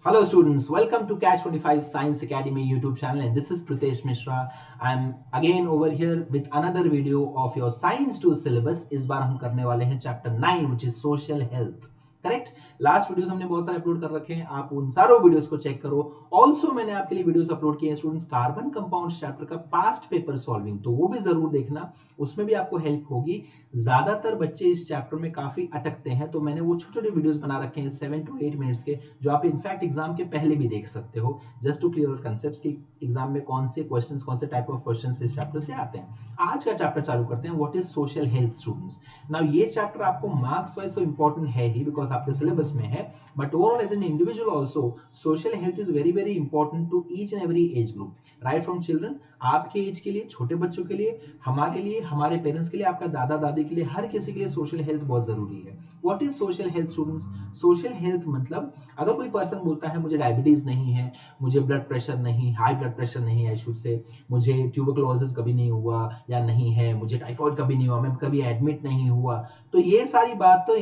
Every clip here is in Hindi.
Hello students, welcome to Catch 25 Science Academy YouTube channel and this is Pritesh Mishra. I'm again over here with another video of your Science 2 syllabus. इस बार हम करने वाले हैं chapter 9 which is Social Health. Correct. Last videos हमने बहुत सारे अपलोड कर रखे हैं, आप उन सारों वीडियोस को चेक करो। ऑल्सो मैंने आपके लिए वीडियोस अपलोड किए हैं स्टूडेंट्स कार्बन कंपाउंड्स चैप्टर का पास्ट पेपर सॉल्विंग, तो वो भी जरूर देखना, उसमें भी आपको हेल्प होगी। ज्यादातर बच्चे इस चैप्टर में काफी अटकते हैं, तो मैंने वो छोटे छोटे वीडियोस बना रखे हैं 7 to 8 मिनट्स के, जो आप इनफैक्ट एग्जाम के पहले भी देख सकते हो, जस्ट टू क्लियर कंसेप्ट्स की एग्जाम में कौन से क्वेश्चंस, कौन से टाइप ऑफ क्वेश्चंस इस चैप्टर से आते हैं। आज का चैप्टर चालू करते हैं, what is social health students. Now ये चैप्टर आपको मार्क्स वाइज तो इंपॉर्टेंट है ही बिकॉज आपके सिलेबस में है, but overall as an individual also social health is very very important to each and every age group, right from children, आपके एज के लिए, छोटे बच्चों के लिए, हमारे पेरेंट्स के लिए, आपका दादा दादी के लिए, हर किसी के लिए सोशल हेल्थ बहुत जरूरी है। What is social health students? Social health मतलब अगर कोई पर्सन बोलता है मुझे डायबिटीज नहीं है, मुझे ब्लड प्रेशर नहीं, हाई ब्लड प्रेशर नहीं, आई शुड से मुझे ट्यूबरकुलोसिस कभी नहीं हुआ या नहीं है, मुझे टाइफाइड कभी नहीं हुआ, मैं कभी एडमिट नहीं हुआ, तो ये सारी बातों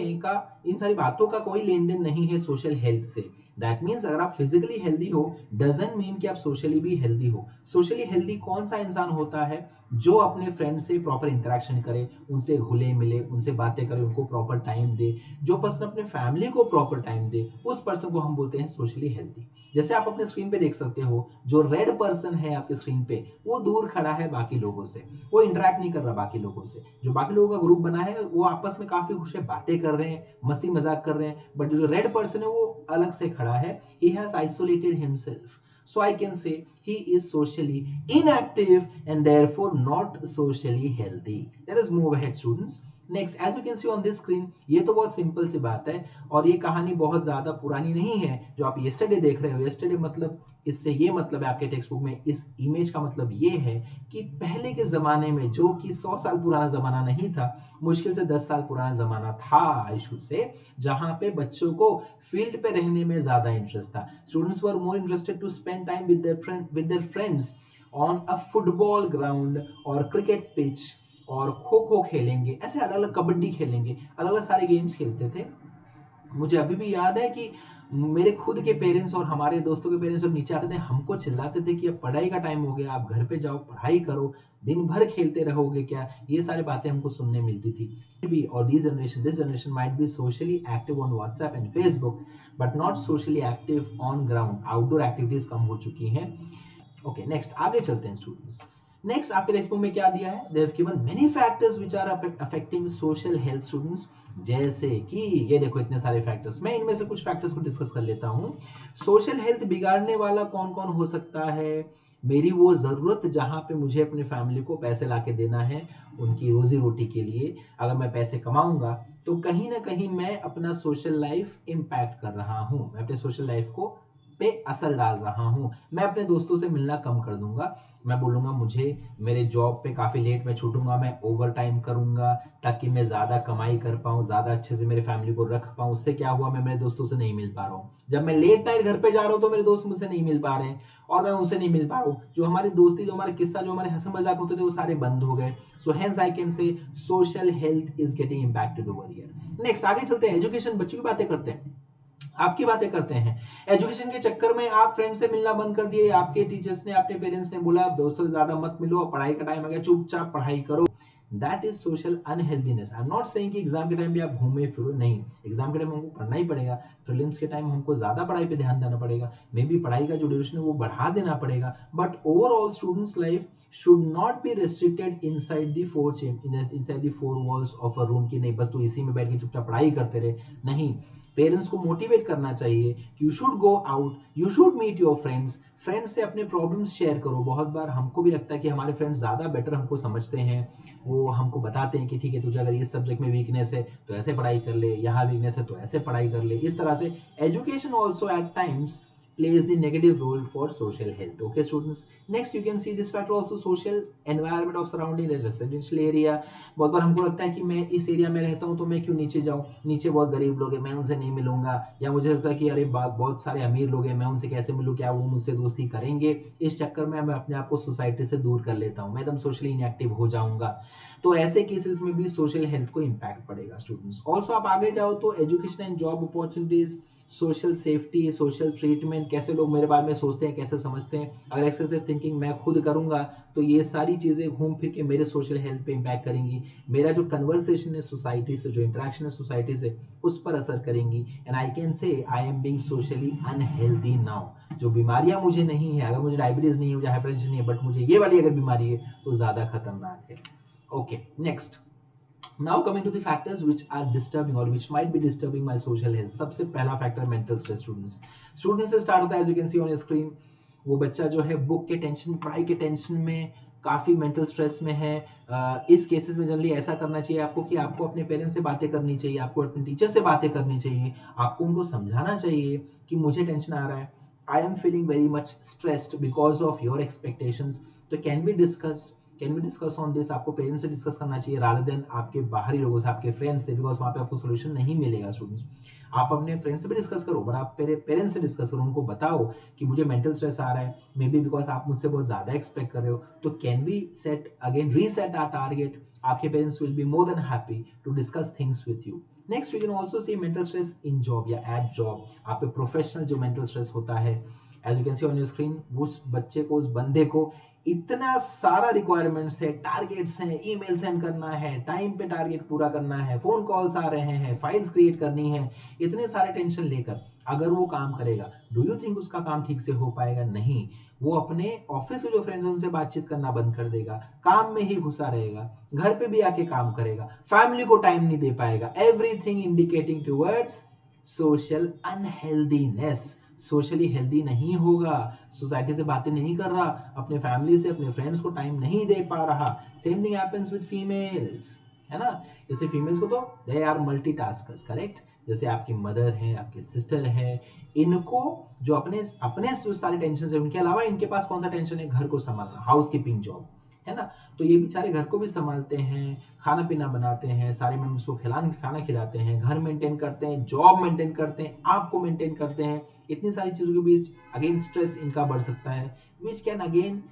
इन सारी बातों का कोई लेन देन नहीं है सोशल हेल्थ से। दैट मीन्स अगर आप फिजिकली हेल्दी हो डजंट मीन कि आप सोशली भी हेल्दी हो। सोशली हेल्दी कौन सा इंसान होता है? जो अपने फ्रेंड से प्रॉपर इंटरेक्शन करे, उनसे घुले मिले, उनसे बातें करे, उनको प्रॉपर टाइम दे, जो पर्सन अपने फैमिली को प्रॉपर टाइम दे, उस पर्सन को हम बोलते हैं सोशली हेल्दी। जैसे आप अपने स्क्रीन पे देख सकते हो, जो रेड पर्सन है आपके स्क्रीन पे, वो दूर खड़ा है बाकी लोगों से, वो इंटरेक्ट नहीं कर रहा बाकी लोगों से। जो बाकी लोगों का ग्रुप बना है वो आपस में काफी खुश है, बातें कर रहे हैं, मस्ती मजाक कर रहे हैं, बट जो रेड पर्सन है वो अलग से खड़ा है, he has isolated himself. So I can say he is socially inactive and therefore not socially healthy. Let us move ahead students. Next, as you can see on this screen, ये तो बहुत सिंपल सी बात है और ये कहानी बहुत ज्यादा पुरानी नहीं है जो आप yesterday देख रहे हो। yesterday मतलब इससे ये मतलब है आपके टेक्स्ट बुक में, इस इमेज का मतलब ये है कि पहले के जमाने में, जो कि 100 साल पुराना जमाना नहीं था, मुश्किल से 10 साल पुराना जमाना था आई शुड से, जहां पे बच्चों को फील्ड पे रहने में ज्यादा इंटरेस्ट था। Students were more interested to spend time with their friends on a football ground और क्रिकेट पिच, और खो खो खेलेंगे, ऐसे अलग अलग, कबड्डी खेलेंगे, अलग अलग सारे गेम्स खेलते थे। मुझे अभी भी याद है कि मेरे खुद के पेरेंट्स और हमारे दोस्तों के पेरेंट्स जब नीचे आते थे, हमको चिल्लाते थे कि अब पढ़ाई का टाइम हो गया, आप घर पे जाओ, पढ़ाई करो, दिन भर खेलते रहोगे क्या, ये सारी बातें हमको सुनने मिलती थी। और this generation might be socially active on WhatsApp and Facebook but not socially active on ground. Outdoor activities कम हो चुकी हैं। ओके, नेक्स्ट आगे चलते हैं स्टूडेंट्स। नेक्स्ट आपके टेक्स्ट बुक में क्या दिया है? They have given many factors which are affecting social health students. जैसे कि ये देखो इतने सारे फैक्टर्स, मैं इनमें से कुछ फैक्टर्स को डिस्कस कर लेता हूं। सोशल हेल्थ बिगाड़ने वाला कौन कौन हो सकता है? मेरी वो जरूरत जहां पे मुझे अपने फैमिली को पैसे लाके देना है उनकी रोजी रोटी के लिए, अगर मैं पैसे कमाऊंगा तो कहीं ना कहीं मैं अपना सोशल लाइफ इंपैक्ट कर रहा हूं, मैं अपने सोशल लाइफ को पे असर डाल रहा हूं। मैं अपने दोस्तों से मिलना कम कर दूंगा, मैं बोलूंगा मुझे मेरे जॉब पे काफी लेट में छूटूंगा, मैं ओवर टाइम करूंगा ताकि मैं ज्यादा कमाई कर पाऊं, ज्यादा अच्छे से मेरे फैमिली को रख पाऊं। उससे क्या हुआ? मैं मेरे दोस्तों से नहीं मिल पा रहा हूं। जब मैं लेट नाइट घर पे जा रहा हूं तो मेरे दोस्त मुझसे नहीं मिल पा रहे हैं और मैं उनसे नहीं मिल पा रहा हूं। जो हमारी दोस्ती, जो हमारे किस्सा, जो हमारे हंसी मजाक होते थे, वो सारे बंद हो गए। So hence I can say social health is getting impacted over here. Next आगे चलते हैं, एजुकेशन, बच्चों की बातें करते हैं, आपकी बातें करते हैं। एजुकेशन के चक्कर में आप फ्रेंड से मिलना बंद कर दिए, आपके टीचर्स ने, आपके पेरेंट्स ने बोला दोस्तों से ज्यादा मत मिलो, पढ़ाई का टाइम आ गया, चुपचाप पढ़ाई करो। That is social unhealthiness. I am not saying कि एग्जाम के टाइम भी आप घूमे फिरो, नहीं, एग्जाम के टाइम हमको पढ़ना ही पड़ेगा, प्रीलिम्स के टाइम हमको ज्यादा पढ़ाई पे ध्यान देना पड़ेगा, मे बी पढ़ाई का जो ड्यूरेशन है वो बढ़ा देना पड़ेगा, but overall students life should not be restricted inside the four walls of a room, कि नहीं बस तू इसी में बैठ के चुपचाप पढ़ाई करते रहे। नहीं, पेरेंट्स को मोटिवेट करना चाहिए कि you should go out, you should meet your friends, friends से अपने प्रॉब्लम्स शेयर करो। बहुत बार हमको भी लगता है कि हमारे फ्रेंड्स ज्यादा बेटर हमको समझते हैं, वो हमको बताते हैं कि ठीक है तुझे अगर इस सब्जेक्ट में वीकनेस है तो ऐसे पढ़ाई कर ले, यहाँ वीकनेस है तो ऐसे पढ़ाई कर ले। इस तरह से education also eight times plays the negative role for social health. Okay students, next you can see this factor also, social environment of surrounding the residential area. बहुत बार हमको लगता है कि मैं इस एरिया में रहता हूँ तो मैं क्यों नीचे जाऊँ, नीचे बहुत गरीब लोग हैं, मैं उनसे नहीं मिलूंगा, या मुझे लगता है कि अरे बहुत सारे अमीर लोग हैं, मैं उनसे कैसे मिलूँ, क्या वो मुझसे दोस्ती करेंगे। इस चक्कर में मैं अपने आप को सोसाइटी से दूर कर लेता हूँ, मैं एकदम सोशली इनएक्टिव हो जाऊंगा। तो ऐसे केसेस में भी सोशल हेल्थ को इम्पैक्ट पड़ेगा स्टूडेंट्स। ऑल्सो आप आगे जाओ तो education and job opportunities, social safety, social treatment, कैसे लोग मेरे बारे में सोचते हैं, कैसे समझते हैं। अगर एक्सेसिव थिंकिंग मैं खुद करूंगा तो ये सारी चीजें घूम फिर के मेरे सोशल हेल्थ पे इम्पैक्ट करेंगी। मेरा जो कन्वर्सेशन है सोसाइटी से, जो इंटरेक्शन है सोसाइटी से, उस पर असर करेंगी। And I can say I am being socially unhealthy now. जो बीमारियां मुझे नहीं है, अगर मुझे डायबिटीज नहीं है, मुझे हाइपरटेंशन नहीं है, बट मुझे ये वाली अगर बीमारी है तो ज्यादा खतरनाक है। Okay, next, now coming to the factors which are disturbing or which might be disturbing my social health. सबसे पहला फैक्टर मेंटल स्ट्रेस। स्टूडेंट्स से स्टार्ट होता है, as you can see on your screen। वो बच्चा जो है बुक के टेंशन, पढ़ाई के टेंशन में काफी मेंटल स्ट्रेस में है। इस केसेस में जनरली ऐसा करना चाहिए आपको कि आपको अपने पेरेंट्स से बातें करनी चाहिए, आपको अपने टीचर से बातें करनी चाहिए, आपको उनको समझाना चाहिए कि मुझे टेंशन आ रहा है, I am feeling very much stressed because of your expectations. तो can we discuss on this. आपको पेरेंट्स से डिस्कस करना चाहिए रादर देन आपके बाहरी लोगों से, आपके फ्रेंड्स से, बिकॉज वहां पे आपको सोल्यूशन नहीं मिलेगा। स्टूडेंट्स, आप अपने फ्रेंड्स से भी डिस्कस करो, बट आप पेरेंट्स से डिस्कस करो, उनको बताओ कि मुझे मेंटल स्ट्रेस आ रहा है, मे बी बिकॉज आप मुझसे बहुत ज्यादा एक्सपेक्ट कर रहे हो। तो can we set again, reset our target. आपके parents will be more than happy to discuss things with you. Next, we can also see mental stress in job या एट जॉब। आप पे प्रोफेशनल जो मेंटल स्ट्रेस होता है, as you can see on your screen, उस बच्चे को, उस बंदे को इतना सारा रिक्वायरमेंट्स है, टारगेट्स हैं, ईमेल सेंड करना है, टाइम पे टारगेट पूरा करना है, फोन कॉल्स आ रहे हैं, फाइल्स क्रिएट करनी है, इतने सारे टेंशन लेकर अगर वो काम करेगा, डू यू थिंक उसका काम ठीक से हो पाएगा? नहीं। वो अपने ऑफिस के जो फ्रेंड्स हैं उनसे बातचीत करना बंद कर देगा, काम में ही घुसा रहेगा, घर पे भी आके काम करेगा, फैमिली को टाइम नहीं दे पाएगा। Everything indicating towards social unhealthiness. Socially healthy नहीं होगा, सोसाइटी से बातें नहीं कर रहा, अपने फैमिली से, अपने फ्रेंड्स को टाइम नहीं दे पा रहा। Same thing happens with females, है ना। जैसे फीमेल्स को तो दे आर मल्टीटास्कर्स, करेक्ट। जैसे आपकी मदर है, आपके सिस्टर है, इनको जो अपने सारे टेंशन है, उनके अलावा इनके पास कौन सा टेंशन है? घर को संभालना, हाउस कीपिंग जॉब, है ना। तो ये बेचारे घर को भी संभालते हैं, खाना पीना बनाते हैं, सारे मेंबर्स को खाना खिलाते हैं, घर मेंटेन करते हैं, जॉब मेंटेन करते हैं, आपको मेंटेन करते हैं। इतनी सारी चीजों के बीच अगेन स्ट्रेस इनका बढ़ सकता है, which can again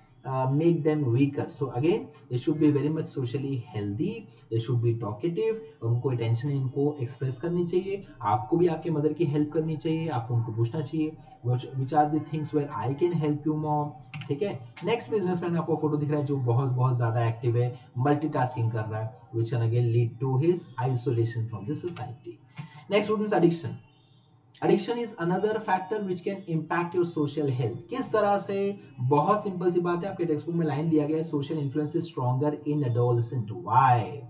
make them weaker. So again, they should be very much socially healthy. They should be talkative. उनको टेंशन है, इनको एक्सप्रेस करनी चाहिए। आपको भी आपके मदर की हेल्प करनी चाहिए, आपको उनको पूछना चाहिए which are the things where I can help you mom। ठीक है। नेक्स्ट बिजनेसमैन, आपको फोटो दिख रहा है जो बहुत ज्यादा एक्टिव है, मल्टीटास्किंग कर रहा है, which can again lead to his isolation from the society. Next, students, addiction. Addiction is another factor which can impact your social health. किस तरह से? बहुत सिंपल सी बात है, आपके टेक्स्ट बुक में लाइन दिया गया है, social influence is stronger in adolescent. Why?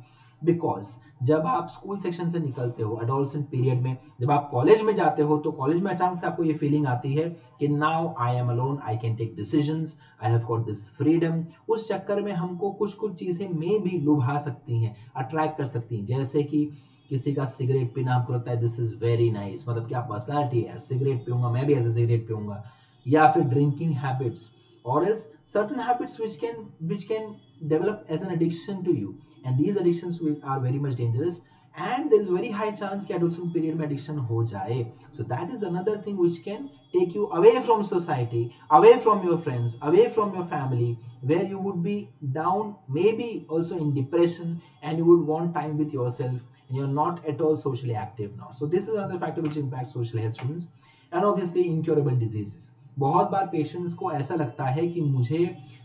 Because जब आप स्कूल सेक्शन से निकलते हो, एडोलसेंट पीरियड में, जब आप कॉलेज में जाते हो, तो कॉलेज में अचानक से आपको ये फीलिंग आती है कि now I am alone, I can take decisions, I have got this freedom. उस चक्कर में हमको कुछ चीजें में भी लुभा सकती हैं, अट्रैक्ट कर सकती हैं। जैसे कि किसी का सिगरेट पीना हमको लगता है दिस इज वेरी नाइस, मतलब क्या पर्सनालिटी है, सिगरेट पीऊंगा, मैं भी ऐसे सिगरेट पीऊंगा। या फिर ड्रिंकिंग हैबिट्स, और else certain habits which can develop as an addiction to you, and these addictions are very much dangerous, and there is very high chance कि adolescent period में addiction हो जाए। So that is another thing which can take you away from society, away from your friends, away from your family, where you would be down, maybe also in depression, and you would want time with yourself, and you're not at all socially active now. So this is another factor which impacts social health, students. And obviously incurable diseases. बहुत बार पेशेंट्स को ऐसा लगता है कि मुझे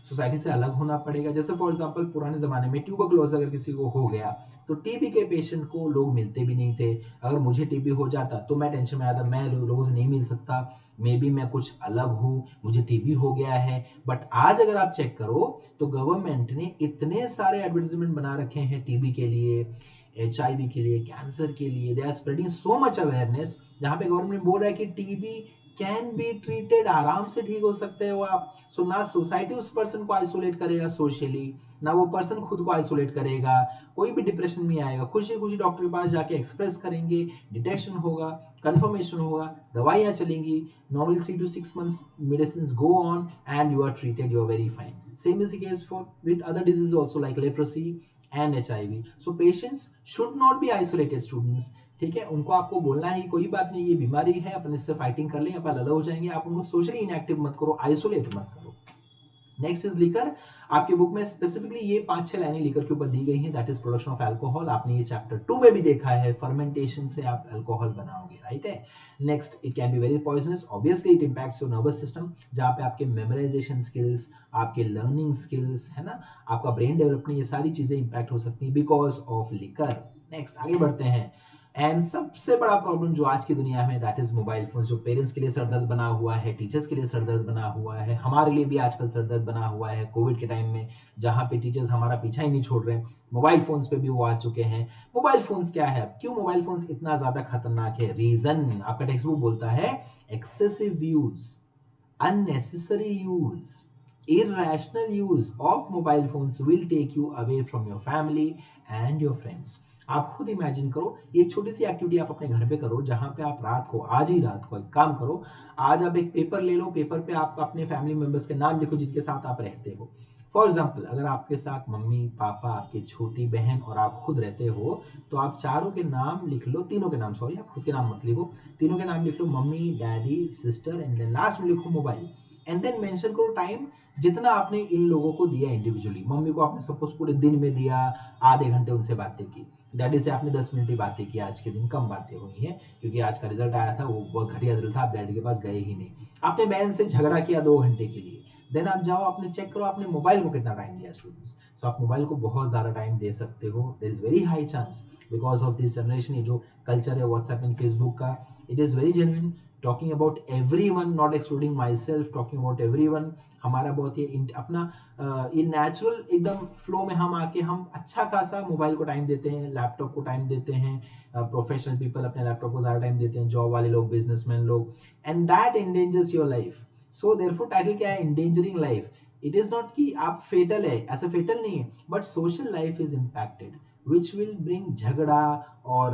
सोसाइटी से अलग होना पड़ेगा। जैसे फॉर एग्जांपल पुराने जमाने में ट्यूबरकुलोसिस अगर किसी को हो गया तो टीबी के पेशेंट को लोग मिलते भी नहीं थे। अगर मुझे टीबी हो जाता तो मैं टेंशन में आता, मैं लोगों से नहीं मिल सकता, मे बी मैं कुछ अलग हूँ, मुझे टीबी हो गया है। बट आज अगर आप चेक करो तो गवर्नमेंट ने इतने सारे एडवर्टाइजमेंट बना रखे हैं टीबी के लिए, HIV के लिए, कैंसर के लिए। They are spreading so much awareness, जहां पे गवर्नमेंट बोल रहा है कि टीबी कैन बी ट्रीटेड, आराम से ठीक हो सकते हो आप। सो ना सोसाइटी उस पर्सन को आइसोलेट करेगा सोशली, ना वो पर्सन खुद को आइसोलेट करेगा, कोई भी डिप्रेशन में आएगा, खुशी खुशी डॉक्टर के पास जाके एक्सप्रेस करेंगे, डिटेक्शन होगा, कंफर्मेशन होगा, दवाइयां चलेंगी, normally 3 to 6 months medicines go on and you are treated, you are very fine. Same is the case for with other diseases also like leprosy and HIV. So patients should not be isolated, students. ठीक है, उनको आपको बोलना है कोई बात नहीं, ये बीमारी है, अपन इससे फाइटिंग कर लें, अपन अलग हो जाएंगे। आप उनको सोशली इनएक्टिव मत करो, आइसोलेट मत करो। Next is liquor. आपके बुक में स्पेसिफिकली ये 5-6 लाइनें लिकर के ऊपर दी गई हैं, that is production of alcohol. आपने ये चैप्टर 2 में भी देखा है, फर्मेंटेशन से आप अल्कोहल बनाओगे, राइट है। Next, it can be very poisonous, obviously it impacts your nervous system, जहां पे आपके मेमोराइजेशन स्किल्स, आपके लर्निंग स्किल्स, है ना, आपका ब्रेन डेवलपमेंट, ये सारी चीजें इंपैक्ट हो सकती है बिकॉज ऑफ लिकर। नेक्स्ट आगे बढ़ते हैं। एंड सबसे बड़ा प्रॉब्लम जो आज की दुनिया में, दैट इज मोबाइल फोन, जो पेरेंट्स के लिए सरदर्द बना हुआ है, टीचर्स के लिए सरदर्द बना हुआ है, हमारे लिए भी आजकल सरदर्द बना हुआ है कोविड के टाइम में, जहां पे टीचर्स हमारा पीछा ही नहीं छोड़ रहे हैं, मोबाइल फोन्स पे भी वो आ चुके हैं। मोबाइल फोन्स क्या है, क्यों मोबाइल फोन्स इतना ज्यादा खतरनाक है? रीजन आपका टेक्स्ट बुक बोलता है, excessive use, unnecessary use, irrational use of mobile phones will take you away from your family and your friends. आप खुद इमेजिन करो, ये छोटी सी एक्टिविटी आप अपने घर पे करो, जहां पे आप रात को, आज ही रात को एक काम करो, आज आप एक पेपर ले लो, पेपर पे आप अपने फैमिली मेंबर्स के नाम लिखो जिनके साथ आप रहते हो। फॉर एग्जाम्पल, अगर आपके साथ मम्मी पापा, आपकी छोटी बहन और आप खुद रहते हो, तो आप चारों के नाम लिख लो, तीनों के नाम, सॉरी आप खुद के नाम मत लिखो, तीनों के नाम लिख लो, mummy, daddy, sister, and then last में लिखो मोबाइल, एंड देन मेंशन करो टाइम जितना आपने इन लोगों को दिया इंडिविजुअली। मम्मी को आपने सपोज पूरे दिन में दिया, आधे घंटे उनसे बातें की, डैडी से आपने 10 मिनट ही बातें की, आज के दिन कम बातें हुई हैं क्योंकि आज का रिजल्ट आया था, वो बहुत घटिया रिजल्ट था, आप डैडी के पास गए ही नहीं। आपने बहन से झगड़ा किया 2 घंटे के लिए, देन आप जाओ, आपने चेक करो आपने मोबाइल को कितना टाइम दिया स्टूडेंट्स। सो आप मोबाइल को बहुत ज्यादा टाइम दे सकते हो, there is very high chance because of this generation, ये जो कल्चर है व्हाट्सएप एंड फेसबुक का, it is very genuine, talking about everyone, not excluding myself, talking about everyone. हमारा बहुत ये अपना ये नेचुरल एकदम फ्लो में हम आके हम अच्छा खासा मोबाइल को टाइम देते हैं, लैपटॉप को टाइम देते हैं, प्रोफेशनल पीपल अपने लैपटॉप को ज्यादा टाइम देते हैं, जॉब वाले लोग, बिजनेसमैन लोग, and that endangers your life. So therefore title क्या है, endangering life. It is not कि आप फेटल है, ऐसा फेटल नहीं है, but social life is impacted which will bring झगड़ा और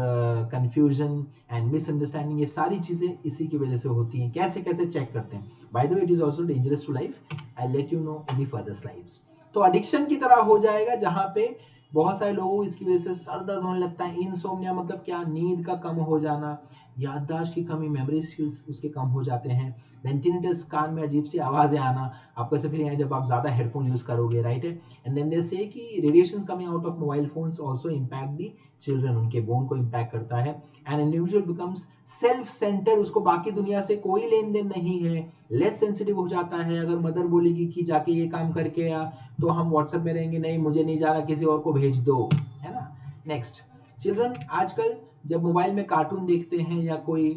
कंफ्यूजन एंड मिसअंडरस्टैंडिंग, ये सारी चीजें इसी की वजह से होती हैं। कैसे कैसे चेक करते हैं, by the way it is also dangerous to life, I let you know in the further slides. तो एडिक्शन की तरह हो जाएगा, जहां पे बहुत सारे लोगों को इसकी वजह से सर दर्द होने लगता है। इनसोम्निया मतलब क्या, नींद का कम हो जाना, याददाश्त की कमी, मेमोरी स्किल्स उसके कम हो जाते हैं। देन टिनिटस, कान में अजीब सी आवाजें आना, आपको ऐसे फीलिंग है जब आप ज्यादा हेडफोन यूज करोगे, राइट है। एंड देन दे से कि radiations coming out of mobile phones also impact the children, उनके बोन को इंपैक्ट करता है। And individual becomes self centred, उसको बाकी दुनिया से कोई लेन देन नहीं है, लेस सेंसिटिव हो जाता है। अगर मदर बोलेगी कि जाके ये काम करके आ, तो हम व्हाट्सएप में रहेंगे, नहीं मुझे नहीं जाना, किसी और को भेज दो, है ना। नेक्स्ट, चिल्ड्रन आजकल जब मोबाइल में कार्टून देखते हैं या कोई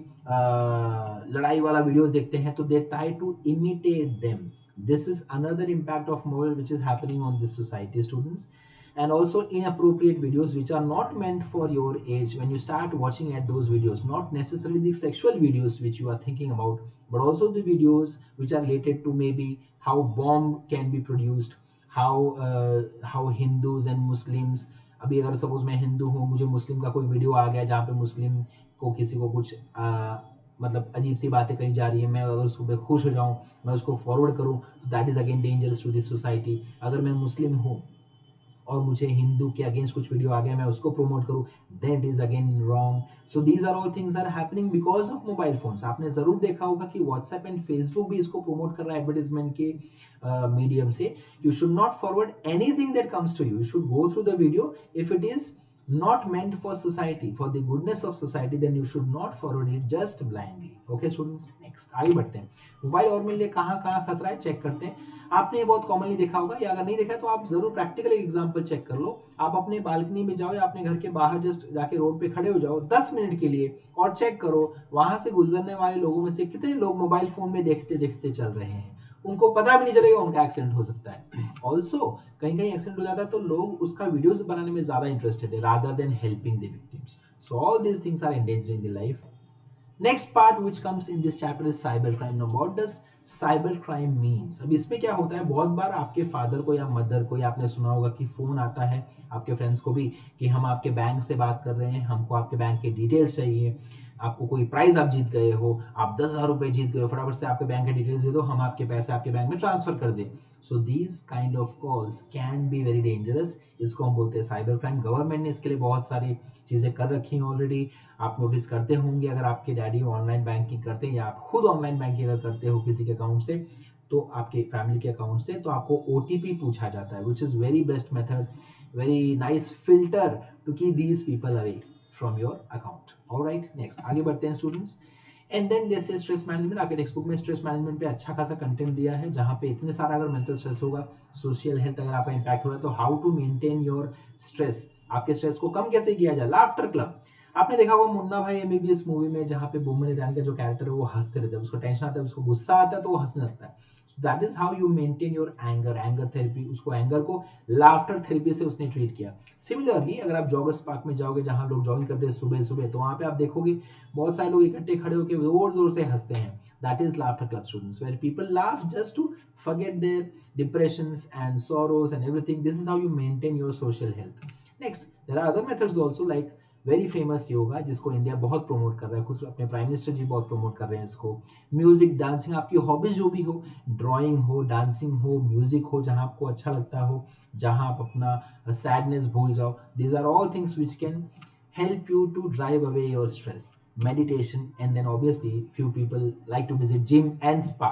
लड़ाई वाला वीडियोस देखते हैं, तो they try to imitate them. This is another impact of mobile which is happening on this society students. And also inappropriate videos which are not meant for your age, when you start watching at those videos, not necessarily the sexual videos which you are thinking about, but also the videos which are related to maybe how bomb can be produced, how Hindus and Muslims, अभी अगर सपोज मैं हिंदू हूँ, मुझे मुस्लिम का कोई वीडियो आ गया जहाँ पे मुस्लिम को किसी को कुछ मतलब अजीब सी बातें कही जा रही है, मैं अगर उसको पे खुश हो जाऊँ, मैं उसको फॉरवर्ड करूँ, तो that is again dangerous to this society. अगर मैं मुस्लिम हूँ और मुझे हिंदू के अगेंस्ट कुछ वीडियो आ गया, मैं उसको प्रमोट करूं, that is again wrong. So these are all things are happening because of mobile phones. आपने जरूर देखा होगा कि व्हाट्सएप एंड फेसबुक भी इसको प्रमोट कर रहा है एडवर्टाइजमेंट के मीडियम से। You should not forward anything that comes to you, you should go through the video. If it is not meant for society, for the goodness of society, then you should not forward it just blindly. Okay students, next आगे बढ़ते हैं। मोबाइल और मिलने कहाँ खतरा है चेक करते हैं। आपने ये बहुत कॉमनली देखा होगा, या अगर नहीं देखा तो आप जरूर प्रैक्टिकल एग्जांपल चेक कर लो। आप अपने बालकनी में जाओ या अपने घर के बाहर जस्ट जाके रोड पे खड़े हो जाओ 10 मिनट के लिए और चेक करो वहां से गुजरने वाले लोगों में से कितने लोग मोबाइल फोन में देखते देखते चल रहे हैं। उनको पता भी नहीं चलेगा उनका एक्सीडेंट हो सकता है। ऑल्सो कहीं कहीं एक्सीडेंट हो जाता है तो लोग उसका वीडियोस बनाने में ज्यादा इंटरेस्टेड है rather than helping the victims. So all these things are endangering the life. Next part which comes in this chapter is cyber crime. Now what does cyber crime means? अब इसमें क्या होता है, बहुत बार आपके फादर को या मदर को, या आपने सुना होगा कि फोन आता है आपके फ्रेंड्स को भी कि हम आपके बैंक से बात कर रहे हैं, हमको आपके बैंक के डिटेल्स चाहिए, आपको कोई प्राइज आप जीत गए हो, आप 10,000 रुपए जीत गए हो, फटाफट से आपके बैंक के डिटेल्स दे दो, हम आपके पैसे आपके बैंक में ट्रांसफर कर दें। So these kind of calls can be very dangerous. इसको हम बोलते हैं साइबर क्राइम। गवर्नमेंट ने इसके लिए बहुत सारी चीजें कर रखी हैं ऑलरेडी। आप नोटिस करते होंगे अगर आपके डैडी ऑनलाइन बैंकिंग करते हैं या आप खुद ऑनलाइन बैंकिंग अगर करते हो किसी के अकाउंट से, तो आपके फैमिली के अकाउंट से तो आपको ओटीपी पूछा जाता है, which is very best method, very nice filter to keep these people away from your account. Alright, next आगे बढ़ते हैं स्टूडेंट्स। एंड देन जैसे स्ट्रेस मैनेजमेंट, आपके टेक्स्ट बुक में स्ट्रेस मैनेजमेंट पे अच्छा खासा कंटेंट दिया है, जहां पे इतने सारा अगर मेंटल स्ट्रेस होगा, सोशल हेल्थ अगर आपका इंपैक्ट हो रहा है, तो how to maintain your stress, आपके स्ट्रेस को कम कैसे किया जाए। लाफ्टर क्लब, आपने देखा होगा मुन्ना भाई एमबीबीएस मूवी में, जहां पे बोमन ईरानी का जो कैरेक्टर है वो हंसते रहता है, उसको टेंशन आता है, उसको गुस्सा आता है तो वो हंसने लगता है। That is how you maintain your anger, anger therapy, उसको एंगर को लाफ्टर थेरेपी से उसने ट्रीट किया। सिमिलरली अगर आप जॉगर्स पार्क में जाओगे, जहां लोग जॉगिंग करते हैं सुबह सुबह, तो वहां पे आप देखोगे बहुत सारे लोग इकट्ठे खड़े होकर जोर जोर से हंसते हैं। That is laughter club, students, where people laugh just to forget their depressions and sorrows and everything. This is how you maintain your social health. Next, there are other methods also, like very famous yoga, जिसको इंडिया बहुत प्रमोट कर रहा है, खुद अपने प्राइम मिनिस्टर जी बहुत प्रमोट कर रहे हैं इसको। म्यूजिक, डांसिंग, आपकी हॉबीज जो भी हो, ड्राइंग हो, डांसिंग हो, म्यूजिक हो, जहां आपको अच्छा लगता हो, जहां आप अपना सैडनेस भूल जाओ, these are all things which can help you to drive away your stress. Meditation, and then obviously few people like to visit gym and spa.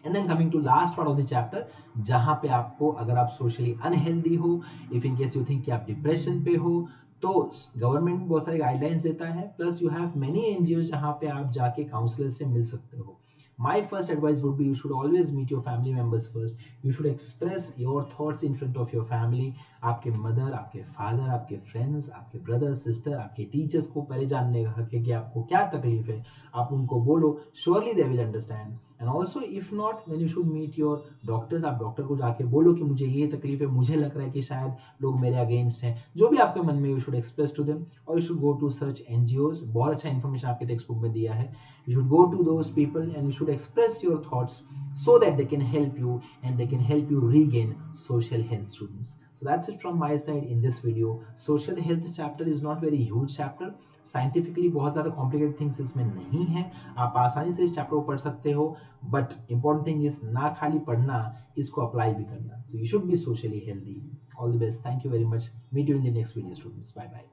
And then coming to last part of the chapter, जहां पे आपको, अगर आप socially unhealthy हो, if in case you think कि आप depression पे हो, तो गवर्नमेंट बहुत सारे गाइडलाइंस देता है, plus you have many NGO जहां पे आप जाके काउंसलर से मिल सकते हो। My first advice would be, you should always meet your family members first. You should express your thoughts in front of your family. आपके मदर, आपके फादर, आपके फ्रेंड्स, आपके ब्रदर सिस्टर, आपके टीचर्स को पहले जानने का हक है कि आपको क्या तकलीफ है, आप उनको बोलो, surely they will understand. And also if not, then you should meet your doctors. आप डॉक्टर को जाके बोलो कि मुझे ये तकलीफ है, मुझे लग रहा है कि शायद लोग मेरे अगेंस्ट हैं, जो भी आपके मन में, you should express to them, or you should go to search NGOs. बहुत अच्छा इन्फॉर्मेशन आपके टेक्स्ट बुक में दिया है। You should go to those people and you should express your thoughts so that they can help you and they can help you regain social health, students. So that's it from my side in this video. Social health chapter is not very huge chapter. Scientifically बहुत ज्यादा कॉम्प्लिकेटेड थिंग्स इसमें नहीं है, आप आसानी से इस चैप्टर को पढ़ सकते हो, बट इंपॉर्टेंट थिंग इज ना खाली पढ़ना, इसको अप्लाई भी करना। So you should be socially healthy. All the best, thank you very much, meet you in the next video students, bye bye.